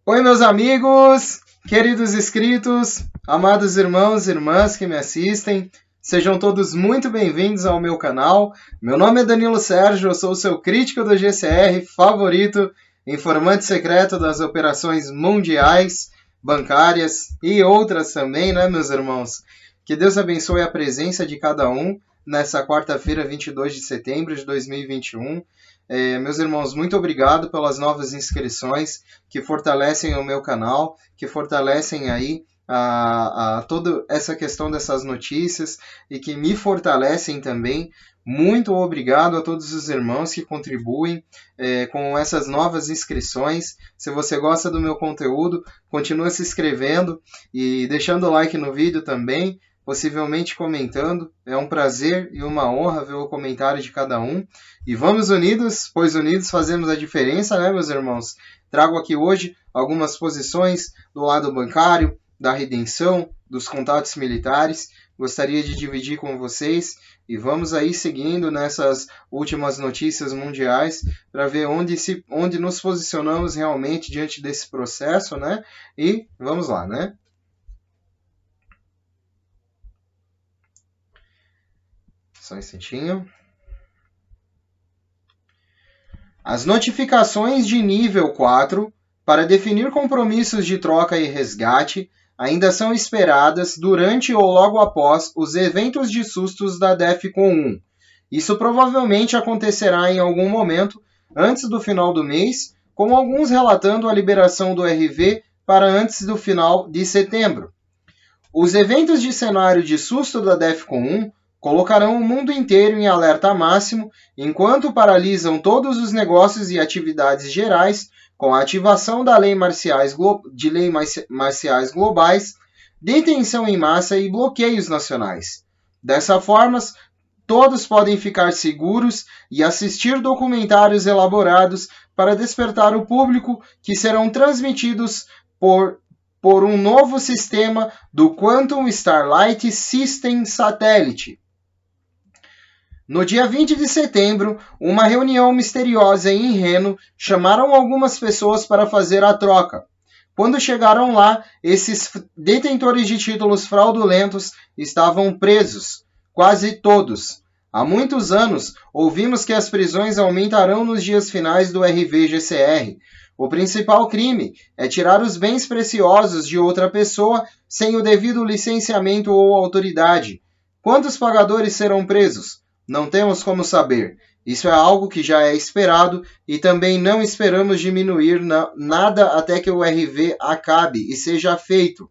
Oi, meus amigos, queridos inscritos, amados irmãos e irmãs que me assistem, sejam todos muito bem-vindos ao meu canal. Meu nome é Danilo Sérgio, eu sou o seu crítico do GCR favorito, informante secreto das operações mundiais, bancárias e outras também, né, meus irmãos? Que Deus abençoe a presença de cada um nessa quarta-feira, 22 de setembro de 2021. Meus irmãos, muito obrigado pelas novas inscrições que fortalecem o meu canal, que fortalecem aí toda essa questão dessas notícias e que me fortalecem também. Muito obrigado a todos os irmãos que contribuem com essas novas inscrições. Se você gosta do meu conteúdo, continua se inscrevendo e deixando o like no vídeo também, possivelmente comentando. É um prazer e uma honra ver o comentário de cada um. E vamos unidos, pois unidos fazemos a diferença, né, meus irmãos? Trago aqui hoje algumas posições do lado bancário, da redenção, dos contatos militares. Gostaria de dividir com vocês e vamos aí seguindo nessas últimas notícias mundiais para ver onde nos posicionamos realmente diante desse processo, né? E vamos lá, né? Só um instantinho. As notificações de nível 4 para definir compromissos de troca e resgate ainda são esperadas durante ou logo após os eventos de sustos da DEFCON 1. Isso provavelmente acontecerá em algum momento antes do final do mês, com alguns relatando a liberação do RV para antes do final de setembro. Os eventos de cenário de susto da DEFCON 1 colocarão o mundo inteiro em alerta máximo, enquanto paralisam todos os negócios e atividades gerais, com a ativação da lei marciais globais, detenção em massa e bloqueios nacionais. Dessa forma, todos podem ficar seguros e assistir documentários elaborados para despertar o público, que serão transmitidos por um novo sistema do Quantum Starlight System satélite. No dia 20 de setembro, uma reunião misteriosa em Reno chamaram algumas pessoas para fazer a troca. Quando chegaram lá, esses detentores de títulos fraudulentos estavam presos, quase todos. Há muitos anos, ouvimos que as prisões aumentarão nos dias finais do RV-GCR. O principal crime é tirar os bens preciosos de outra pessoa sem o devido licenciamento ou autoridade. Quantos pagadores serão presos? Não temos como saber. Isso é algo que já é esperado e também não esperamos diminuir nada até que o RV acabe e seja feito.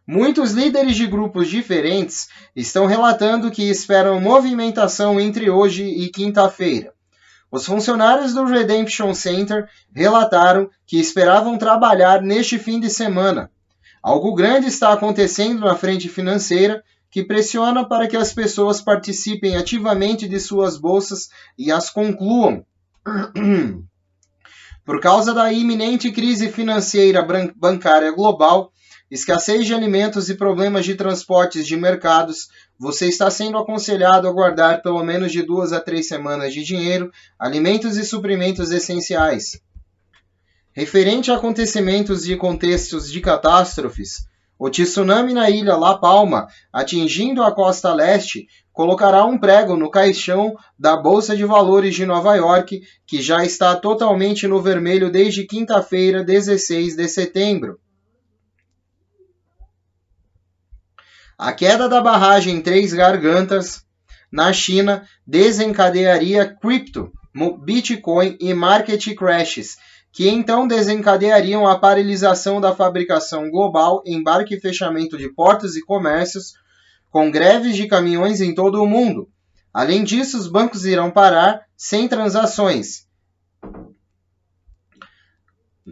Muitos líderes de grupos diferentes estão relatando que esperam movimentação entre hoje e quinta-feira. Os funcionários do Redemption Center relataram que esperavam trabalhar neste fim de semana. Algo grande está acontecendo na frente financeira que pressiona para que as pessoas participem ativamente de suas bolsas e as concluam. Por causa da iminente crise financeira bancária global, escassez de alimentos e problemas de transportes de mercados, você está sendo aconselhado a guardar pelo menos de 2 a 3 semanas de dinheiro, alimentos e suprimentos essenciais. Referente a acontecimentos e contextos de catástrofes, o tsunami na ilha La Palma, atingindo a costa leste, colocará um prego no caixão da Bolsa de Valores de Nova York, que já está totalmente no vermelho desde quinta-feira, 16 de setembro. A queda da barragem Três Gargantas, na China, desencadearia cripto, Bitcoin e market crashes, que então desencadeiariam a paralisação da fabricação global, embarque e fechamento de portos e comércios, com greves de caminhões em todo o mundo. Além disso, os bancos irão parar sem transações.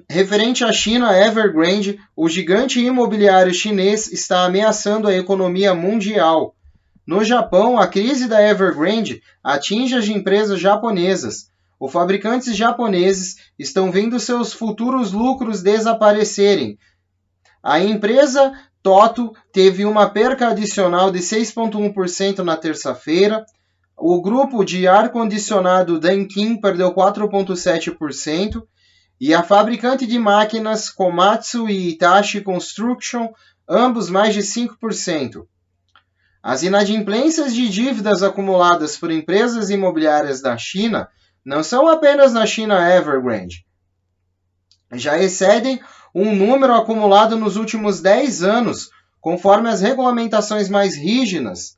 Referente à China, Evergrande, o gigante imobiliário chinês está ameaçando a economia mundial. No Japão, a crise da Evergrande atinge as empresas japonesas. Os fabricantes japoneses estão vendo seus futuros lucros desaparecerem. A empresa Toto teve uma perca adicional de 6,1% na terça-feira. O grupo de ar-condicionado Dunkin perdeu 4,7%. e a fabricante de máquinas Komatsu e Hitachi Construction, ambos mais de 5%. As inadimplências de dívidas acumuladas por empresas imobiliárias da China não são apenas na China Evergrande. Já excedem um número acumulado nos últimos 10 anos, conforme as regulamentações mais rígidas.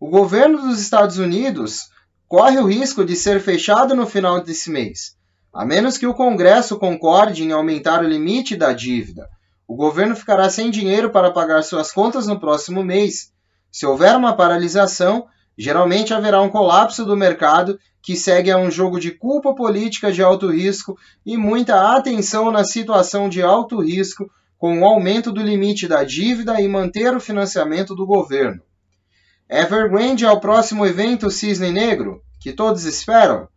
O governo dos Estados Unidos corre o risco de ser fechado no final desse mês, a menos que o Congresso concorde em aumentar o limite da dívida. O governo ficará sem dinheiro para pagar suas contas no próximo mês. Se houver uma paralisação, geralmente haverá um colapso do mercado que segue a um jogo de culpa política de alto risco e muita atenção na situação de alto risco com o aumento do limite da dívida e manter o financiamento do governo. Evergrande é o próximo evento Cisne Negro, que todos esperam?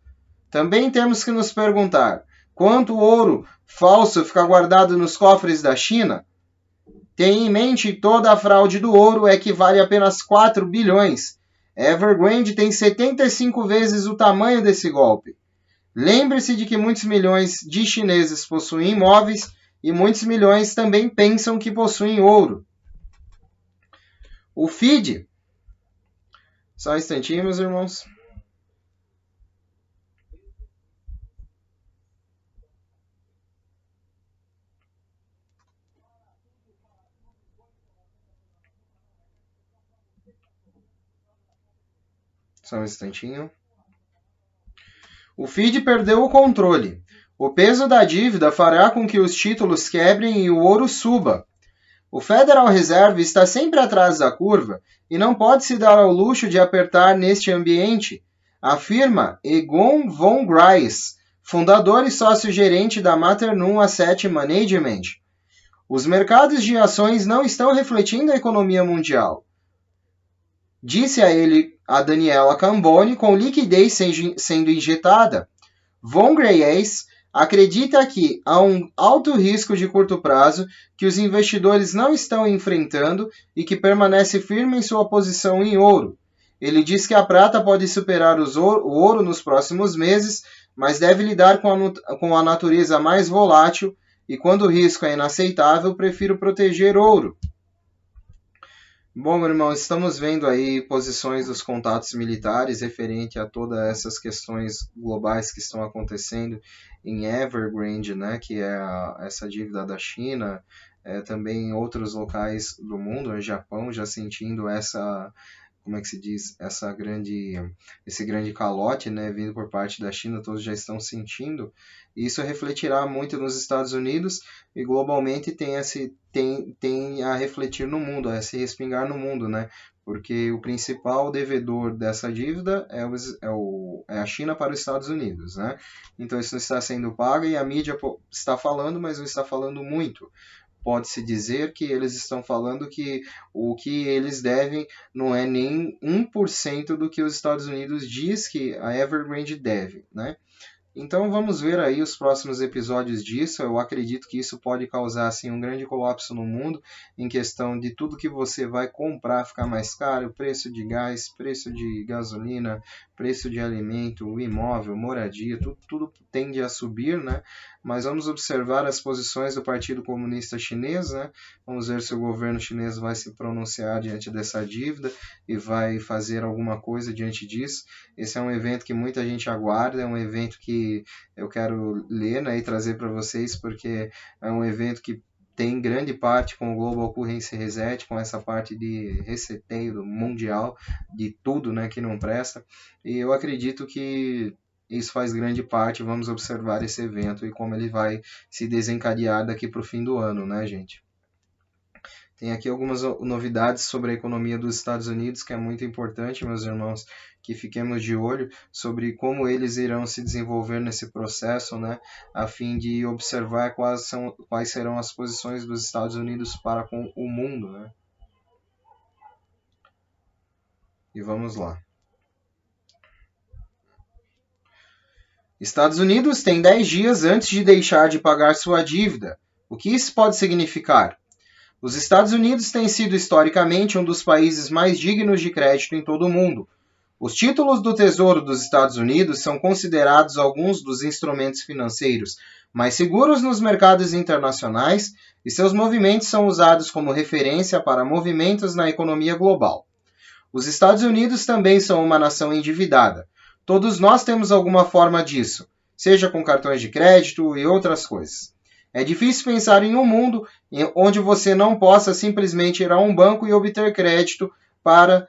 Também temos que nos perguntar, quanto ouro falso fica guardado nos cofres da China? Tenha em mente que toda a fraude do ouro equivale a apenas 4 bilhões. Evergrande tem 75 vezes o tamanho desse golpe. Lembre-se de que muitos milhões de chineses possuem imóveis e muitos milhões também pensam que possuem ouro. O FID. Só um instantinho, meus irmãos. Só um instantinho. O FID perdeu o controle. O peso da dívida fará com que os títulos quebrem e o ouro suba. O Federal Reserve está sempre atrás da curva e não pode se dar ao luxo de apertar neste ambiente, afirma Egon von Gries, fundador e sócio-gerente da Maternum Asset Management. Os mercados de ações não estão refletindo a economia mundial, disse a ele a Daniela Cambone, com liquidez sendo injetada. Von Gries acredita que há um alto risco de curto prazo que os investidores não estão enfrentando e que permanece firme em sua posição em ouro. Ele diz que a prata pode superar o ouro nos próximos meses, mas deve lidar com a natureza mais volátil e quando o risco é inaceitável, prefiro proteger ouro. Bom, meu irmão, estamos vendo aí posições dos contatos militares referente a todas essas questões globais que estão acontecendo em Evergrande, né, que é essa dívida da China, também em outros locais do mundo, o Japão já sentindo essa, como é que se diz, esse grande calote, né, vindo por parte da China, todos já estão sentindo. Isso refletirá muito nos Estados Unidos e globalmente tem a refletir no mundo, a se respingar no mundo, né? Porque o principal devedor dessa dívida é a China para os Estados Unidos, né? Então isso não está sendo pago e a mídia está falando, mas não está falando muito. Pode-se dizer que eles estão falando que o que eles devem não é nem 1% do que os Estados Unidos diz que a Evergrande deve, né? Então vamos ver aí os próximos episódios disso. Eu acredito que isso pode causar assim, um grande colapso no mundo em questão de tudo que você vai comprar ficar mais caro, preço de gás, preço de gasolina, preço de alimento, imóvel, moradia, tudo tende a subir, né? Mas vamos observar as posições do Partido Comunista Chinês, né? Vamos ver se o governo chinês vai se pronunciar diante dessa dívida e vai fazer alguma coisa diante disso. Esse é um evento que muita gente aguarda, é um evento que eu quero ler, né, e trazer para vocês, porque é um evento que tem grande parte com o Global Currency Reset, com essa parte de reseteio mundial de tudo, né, que não presta. E eu acredito que isso faz grande parte. Vamos observar esse evento e como ele vai se desencadear daqui para o fim do ano, né, gente? Tem aqui algumas novidades sobre a economia dos Estados Unidos, que é muito importante, meus irmãos, que fiquemos de olho sobre como eles irão se desenvolver nesse processo, né, a fim de observar quais serão as posições dos Estados Unidos para com o mundo, né? E vamos lá. Estados Unidos tem 10 dias antes de deixar de pagar sua dívida. O que isso pode significar? Os Estados Unidos têm sido historicamente um dos países mais dignos de crédito em todo o mundo. Os títulos do Tesouro dos Estados Unidos são considerados alguns dos instrumentos financeiros mais seguros nos mercados internacionais e seus movimentos são usados como referência para movimentos na economia global. Os Estados Unidos também são uma nação endividada. Todos nós temos alguma forma disso, seja com cartões de crédito e outras coisas. É difícil pensar em um mundo onde você não possa simplesmente ir a um banco e obter crédito para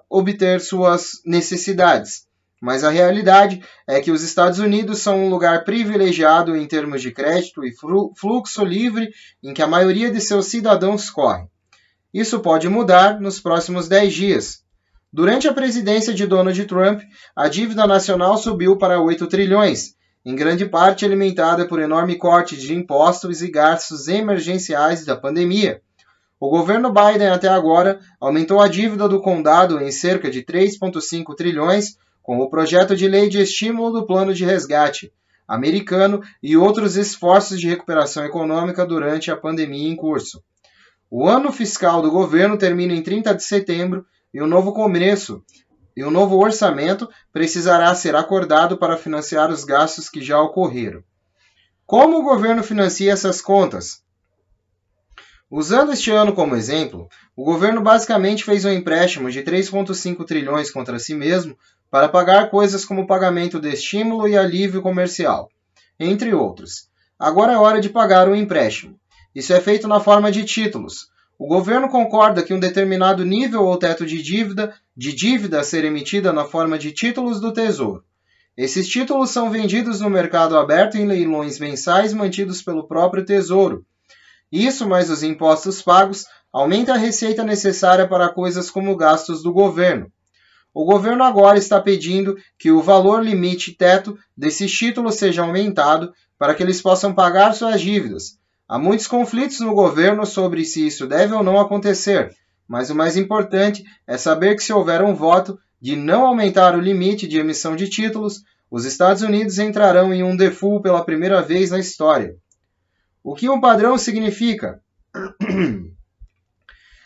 obter suas necessidades. Mas a realidade é que os Estados Unidos são um lugar privilegiado em termos de crédito e fluxo livre em que a maioria de seus cidadãos corre. Isso pode mudar nos próximos 10 dias. Durante a presidência de Donald Trump, a dívida nacional subiu para 8 trilhões, em grande parte alimentada por enorme corte de impostos e gastos emergenciais da pandemia. O governo Biden até agora aumentou a dívida do condado em cerca de 3,5 trilhões com o projeto de lei de estímulo do Plano de Resgate americano e outros esforços de recuperação econômica durante a pandemia em curso. O ano fiscal do governo termina em 30 de setembro e o novo orçamento precisará ser acordado para financiar os gastos que já ocorreram. Como o governo financia essas contas? Usando este ano como exemplo, o governo basicamente fez um empréstimo de 3,5 trilhões contra si mesmo para pagar coisas como o pagamento de estímulo e alívio comercial, entre outros. Agora é hora de pagar o empréstimo. Isso é feito na forma de títulos. O governo concorda que um determinado nível ou teto de dívida a ser emitida na forma de títulos do Tesouro. Esses títulos são vendidos no mercado aberto em leilões mensais mantidos pelo próprio Tesouro. Isso, mais os impostos pagos, aumenta a receita necessária para coisas como gastos do governo. O governo agora está pedindo que o valor limite teto desses títulos seja aumentado para que eles possam pagar suas dívidas. Há muitos conflitos no governo sobre se isso deve ou não acontecer, mas o mais importante é saber que se houver um voto de não aumentar o limite de emissão de títulos, os Estados Unidos entrarão em um default pela primeira vez na história. O que um padrão significa?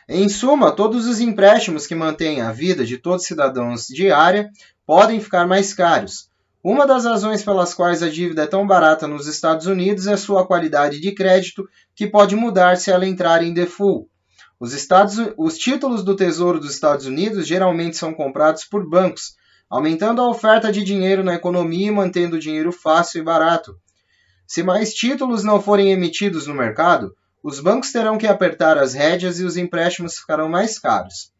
Em suma, todos os empréstimos que mantêm a vida de todos os cidadãos diária podem ficar mais caros. Uma das razões pelas quais a dívida é tão barata nos Estados Unidos é sua qualidade de crédito, que pode mudar se ela entrar em default. Os títulos do Tesouro dos Estados Unidos geralmente são comprados por bancos, aumentando a oferta de dinheiro na economia e mantendo o dinheiro fácil e barato. Se mais títulos não forem emitidos no mercado, os bancos terão que apertar as rédeas e os empréstimos ficarão mais caros.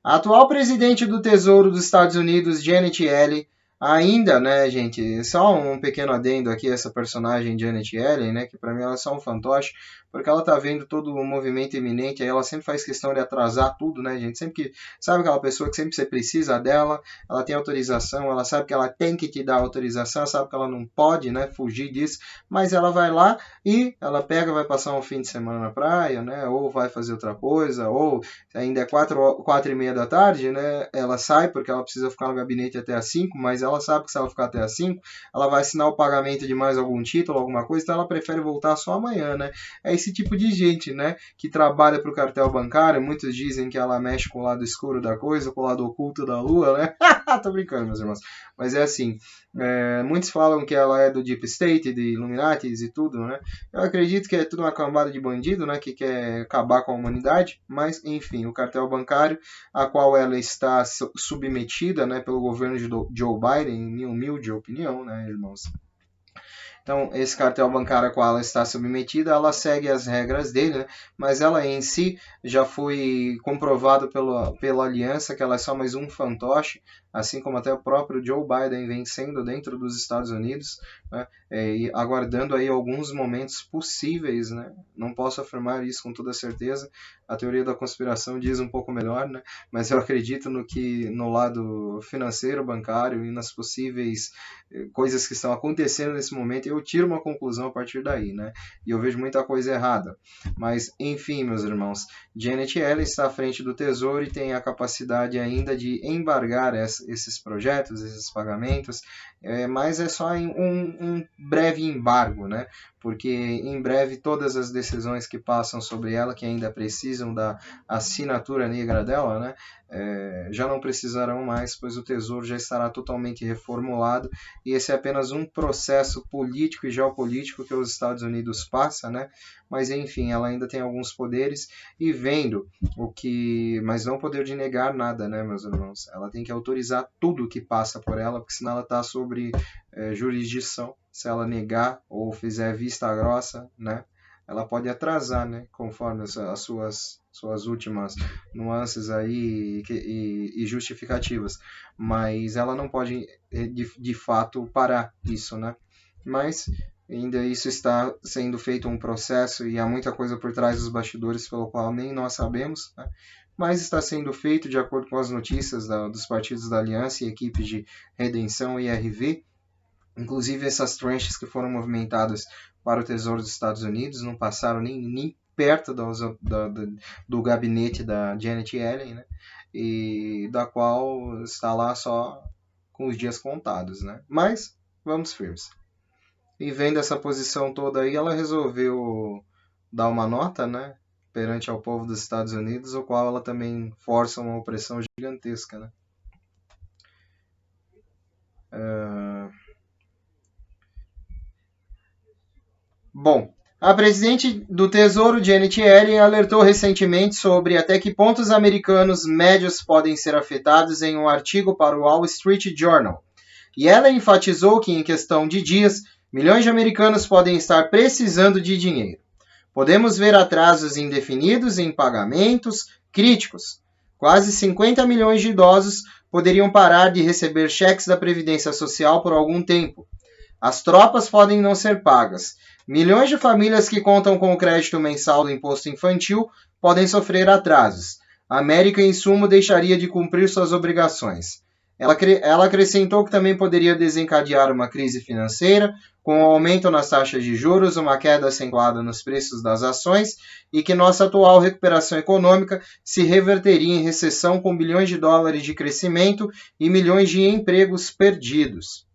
A atual presidente do Tesouro dos Estados Unidos, Janet Yellen, ainda, né, gente, só um pequeno adendo aqui, essa personagem Janet Yellen, né, que para mim ela é só um fantoche, porque ela tá vendo todo o movimento iminente, aí ela sempre faz questão de atrasar tudo, né, gente, sempre que, sabe aquela pessoa que sempre você precisa dela, ela tem autorização, ela sabe que ela tem que te dar autorização, ela sabe que ela não pode, né, fugir disso, mas ela vai lá e ela pega, vai passar um fim de semana na praia, né, ou vai fazer outra coisa, ou ainda é 4h30 da tarde, né, ela sai porque ela precisa ficar no gabinete até às 5, mas ela sabe que se ela ficar até às 5, ela vai assinar o pagamento de mais algum título, alguma coisa, então ela prefere voltar só amanhã, né? É esse tipo de gente, né, que trabalha para o cartel bancário, muitos dizem que ela mexe com o lado escuro da coisa, com o lado oculto da lua, né? Tô brincando, meus irmãos. Mas é assim, muitos falam que ela é do Deep State, de Illuminatis e tudo, né? Eu acredito que é tudo uma cambada de bandido, né, que quer acabar com a humanidade, mas, enfim, o cartel bancário, a qual ela está submetida, né, pelo governo de Joe Biden, em minha humilde opinião, né, irmãos? Então, esse cartel bancário a qual ela está submetida, ela segue as regras dele, né? Mas ela em si já foi comprovado pela aliança que ela é só mais um fantoche, assim como até o próprio Joe Biden vem sendo dentro dos Estados Unidos, né? E aguardando aí alguns momentos possíveis, né? Não posso afirmar isso com toda certeza, a teoria da conspiração diz um pouco melhor, né? Mas eu acredito no lado financeiro, bancário e nas possíveis coisas que estão acontecendo nesse momento, eu tiro uma conclusão a partir daí, né? E eu vejo muita coisa errada. Mas, enfim, meus irmãos, Janet Yellen está à frente do Tesouro e tem a capacidade ainda de embargar esses projetos, esses pagamentos, mas é só um breve embargo, né? Porque em breve todas as decisões que passam sobre ela, que ainda precisam da assinatura negra dela, né? já não precisarão mais, pois o Tesouro já estará totalmente reformulado, e esse é apenas um processo político e geopolítico que os Estados Unidos passa, né? Mas enfim, ela ainda tem alguns poderes, e vendo mas não poder de negar nada, né, meus irmãos? Ela tem que autorizar tudo que passa por ela, porque senão ela está sobre jurisdição. Se ela negar ou fizer vista grossa, né, ela pode atrasar, né, conforme as suas últimas nuances aí e justificativas. Mas ela não pode, de fato, parar isso, né? Mas ainda isso está sendo feito um processo e há muita coisa por trás dos bastidores pelo qual nem nós sabemos, né? Mas está sendo feito de acordo com as notícias dos partidos da Aliança e equipes de Redenção e RV. Inclusive, essas tranches que foram movimentadas para o Tesouro dos Estados Unidos não passaram nem perto do gabinete da Janet Yellen, né? E da qual está lá só com os dias contados, né? Mas vamos firmes. E vendo essa posição toda aí, ela resolveu dar uma nota, né, perante ao povo dos Estados Unidos, o qual ela também força uma opressão gigantesca, né? Bom, a presidente do Tesouro, Janet Yellen, alertou recentemente sobre até que ponto os americanos médios podem ser afetados em um artigo para o Wall Street Journal. E ela enfatizou que, em questão de dias, milhões de americanos podem estar precisando de dinheiro. Podemos ver atrasos indefinidos em pagamentos críticos. Quase 50 milhões de idosos poderiam parar de receber cheques da Previdência Social por algum tempo. As tropas podem não ser pagas. Milhões de famílias que contam com o crédito mensal do imposto infantil podem sofrer atrasos. A América, em sumo, deixaria de cumprir suas obrigações. Ela acrescentou que também poderia desencadear uma crise financeira, com um aumento nas taxas de juros, uma queda acentuada nos preços das ações e que nossa atual recuperação econômica se reverteria em recessão com bilhões de dólares de crescimento e milhões de empregos perdidos.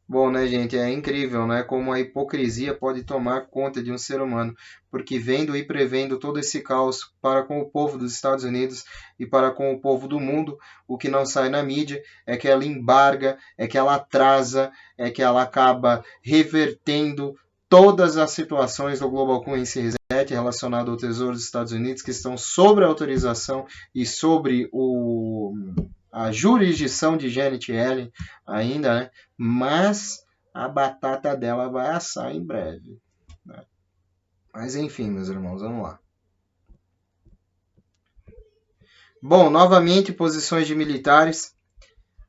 Bom, né, gente, é incrível, né, como a hipocrisia pode tomar conta de um ser humano, porque vendo e prevendo todo esse caos para com o povo dos Estados Unidos e para com o povo do mundo, o que não sai na mídia é que ela embarga, é que ela atrasa, é que ela acaba revertendo todas as situações do Global Currency Reset relacionado ao Tesouro dos Estados Unidos que estão sobre a autorização e sobre a jurisdição de Janet Yellen ainda, né? Mas a batata dela vai assar em breve, né? Mas enfim, meus irmãos, vamos lá. Bom, novamente, posições de militares.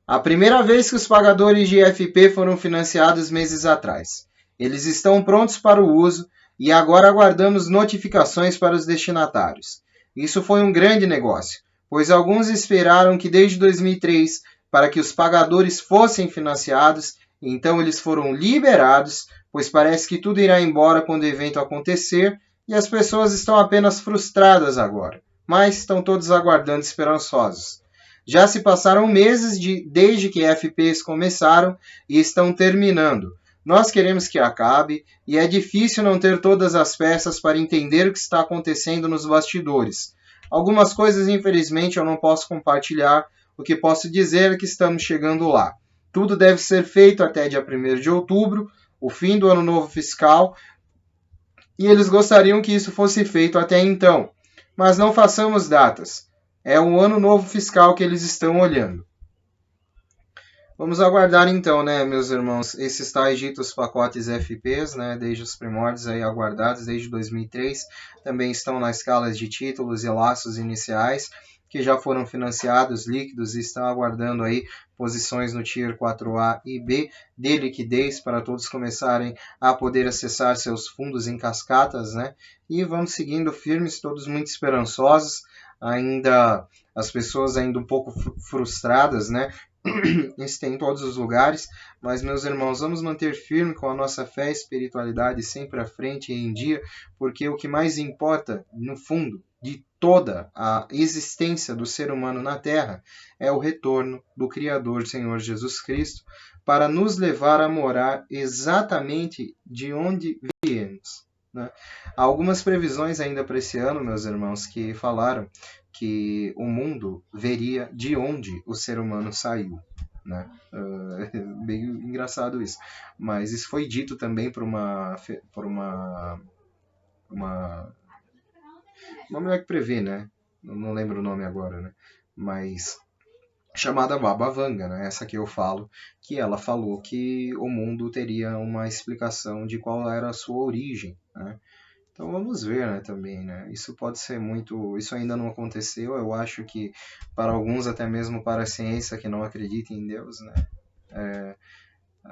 A primeira vez que os pagadores de IFP foram financiados meses atrás. Eles estão prontos para o uso e agora aguardamos notificações para os destinatários. Isso foi um grande negócio, pois alguns esperaram que desde 2003 para que os pagadores fossem financiados, então eles foram liberados, pois parece que tudo irá embora quando o evento acontecer e as pessoas estão apenas frustradas agora, mas estão todos aguardando esperançosos. Já se passaram meses desde que FPs começaram e estão terminando. Nós queremos que acabe e é difícil não ter todas as peças para entender o que está acontecendo nos bastidores. Algumas coisas, infelizmente, eu não posso compartilhar. O que posso dizer é que estamos chegando lá. Tudo deve ser feito até dia 1º de outubro, o fim do ano novo fiscal, e eles gostariam que isso fosse feito até então. Mas não façamos datas. É o ano novo fiscal que eles estão olhando. Vamos aguardar então, né, meus irmãos, esses tais ditos pacotes FPs, né, desde os primórdios aí aguardados, desde 2003, também estão nas escalas de títulos e laços iniciais, que já foram financiados, líquidos, e estão aguardando aí posições no Tier 4A e B de liquidez para todos começarem a poder acessar seus fundos em cascatas, né, e vamos seguindo firmes, todos muito esperançosos, ainda as pessoas ainda um pouco frustradas, né, isso tem em todos os lugares, mas meus irmãos, vamos manter firme com a nossa fé e espiritualidade sempre à frente e em dia, porque o que mais importa, no fundo, de toda a existência do ser humano na Terra, é o retorno do Criador, Senhor Jesus Cristo, para nos levar a morar exatamente de onde viemos. né? Há algumas previsões ainda para esse ano, meus irmãos, que falaram que o mundo veria de onde o ser humano saiu, né? Meio engraçado isso. Mas isso foi dito também por uma mulher que prevê, né? Não lembro o nome agora, né? Mas chamada Baba Vanga, né? Essa que eu falo, que ela falou que o mundo teria uma explicação de qual era a sua origem, né? Então vamos ver, né, também, né? Isso pode ser muito, isso ainda não aconteceu. Eu acho que para alguns, até mesmo para a ciência que não acredita em Deus, né?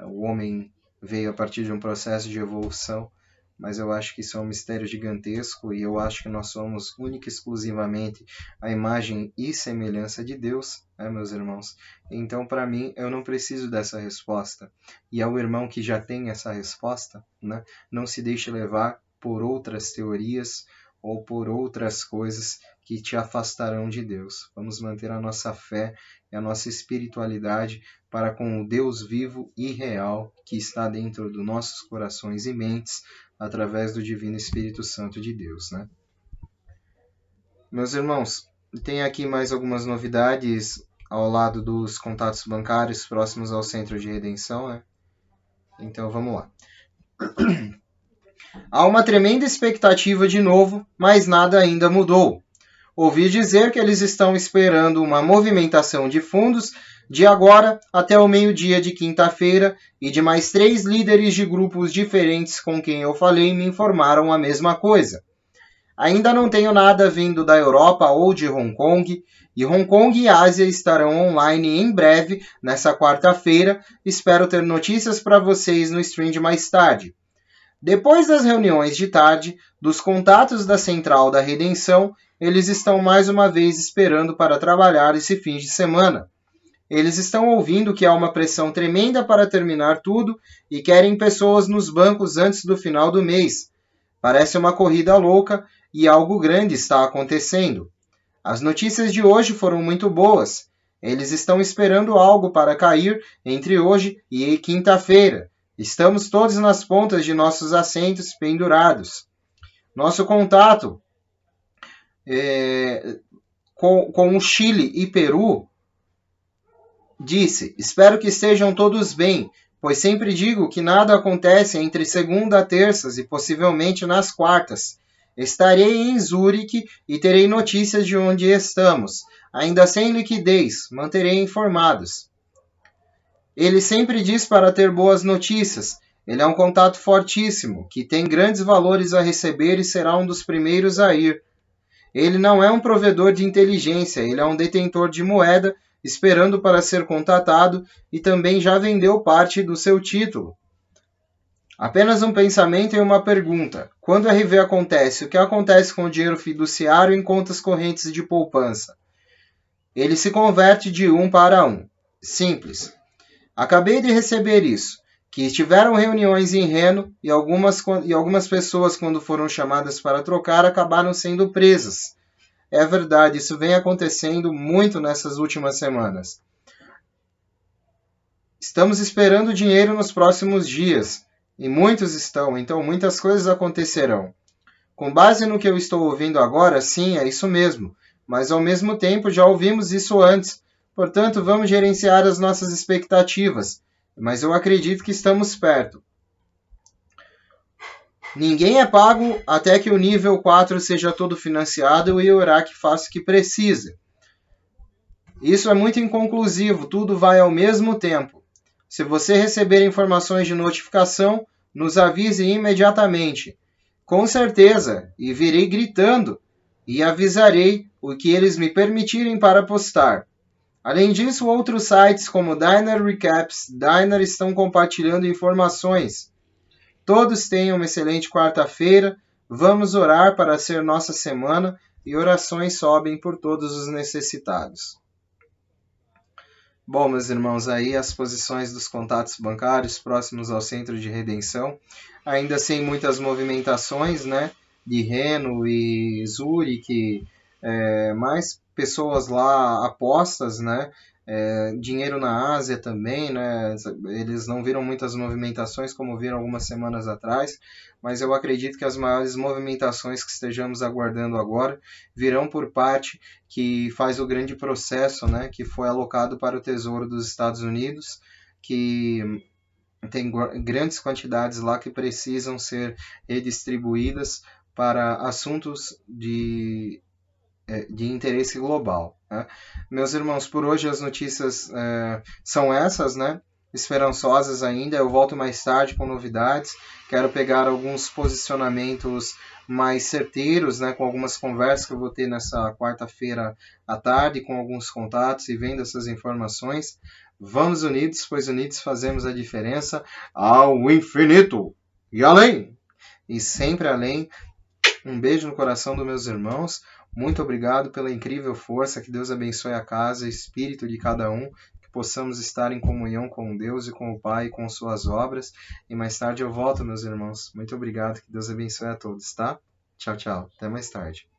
O homem veio a partir de um processo de evolução, mas eu acho que isso é um mistério gigantesco e eu acho que nós somos única e exclusivamente a imagem e semelhança de Deus, né, meus irmãos? Então, para mim, eu não preciso dessa resposta. E ao irmão que já tem essa resposta, né, não se deixe levar por outras teorias ou por outras coisas que te afastarão de Deus. Vamos manter a nossa fé e a nossa espiritualidade para com o Deus vivo e real que está dentro dos nossos corações e mentes através do Divino Espírito Santo de Deus, né? Meus irmãos, tem aqui mais algumas novidades ao lado dos contatos bancários próximos ao Centro de Redenção, né? Então vamos lá. Há uma tremenda expectativa de novo, mas nada ainda mudou. Ouvi dizer que eles estão esperando uma movimentação de fundos de agora até o meio-dia de quinta-feira e de mais 3 líderes de grupos diferentes com quem eu falei me informaram a mesma coisa. Ainda não tenho nada vindo da Europa ou de Hong Kong, e Hong Kong e Ásia estarão online em breve, nessa quarta-feira. Espero ter notícias para vocês no stream de mais tarde. Depois das reuniões de tarde, dos contatos da Central da Redenção, eles estão mais uma vez esperando para trabalhar esse fim de semana. Eles estão ouvindo que há uma pressão tremenda para terminar tudo e querem pessoas nos bancos antes do final do mês. Parece uma corrida louca e algo grande está acontecendo. As notícias de hoje foram muito boas. Eles estão esperando algo para cair entre hoje e quinta-feira. Estamos todos nas pontas de nossos assentos pendurados. Nosso contato com o Chile e Peru disse: espero que estejam todos bem, pois sempre digo que nada acontece entre segunda a terças e possivelmente nas quartas. Estarei em Zurique e terei notícias de onde estamos. Ainda sem liquidez, manterei informados. Ele sempre diz para ter boas notícias. Ele é um contato fortíssimo, que tem grandes valores a receber e será um dos primeiros a ir. Ele não é um provedor de inteligência, ele é um detentor de moeda, esperando para ser contatado e também já vendeu parte do seu título. Apenas um pensamento e uma pergunta. Quando a RV acontece, o que acontece com o dinheiro fiduciário em contas correntes de poupança? Ele se converte de 1 para 1. Simples. Acabei de receber isso, que tiveram reuniões em Reno e algumas pessoas, quando foram chamadas para trocar, acabaram sendo presas. É verdade, isso vem acontecendo muito nessas últimas semanas. Estamos esperando dinheiro nos próximos dias, e muitos estão, então muitas coisas acontecerão. Com base no que eu estou ouvindo agora, sim, é isso mesmo, mas ao mesmo tempo já ouvimos isso antes. Portanto, vamos gerenciar as nossas expectativas, mas eu acredito que estamos perto. Ninguém é pago até que o nível 4 seja todo financiado e o Iraque faça o que precisa. Isso é muito inconclusivo, tudo vai ao mesmo tempo. Se você receber informações de notificação, nos avise imediatamente. Com certeza, e virei gritando, e avisarei o que eles me permitirem para postar. Além disso, outros sites como Diner Recaps, Diner estão compartilhando informações. Todos tenham uma excelente quarta-feira. Vamos orar para ser nossa semana e orações sobem por todos os necessitados. Bom, meus irmãos, aí as posições dos contatos bancários próximos ao Centro de Redenção, ainda sem muitas movimentações, né? De Reno e Zurique, mais pessoas lá apostas, né? Dinheiro na Ásia também, né? Eles não viram muitas movimentações como viram algumas semanas atrás, mas eu acredito que as maiores movimentações que estejamos aguardando agora virão por parte que faz o grande processo, né? Que foi alocado para o Tesouro dos Estados Unidos, que tem grandes quantidades lá que precisam ser redistribuídas para assuntos de interesse global. Né? Meus irmãos, por hoje as notícias são essas, né? Esperançosas ainda. Eu volto mais tarde com novidades. Quero pegar alguns posicionamentos mais certeiros, né? Com algumas conversas que eu vou ter nessa quarta-feira à tarde, com alguns contatos e vendo essas informações. Vamos unidos, pois unidos fazemos a diferença ao infinito e além. E sempre além. Um beijo no coração dos meus irmãos. Muito obrigado pela incrível força. Que Deus abençoe a casa, o espírito de cada um. Que possamos estar em comunhão com Deus e com o Pai e com suas obras. E mais tarde eu volto, meus irmãos. Muito obrigado. Que Deus abençoe a todos, tá? Tchau, tchau. Até mais tarde.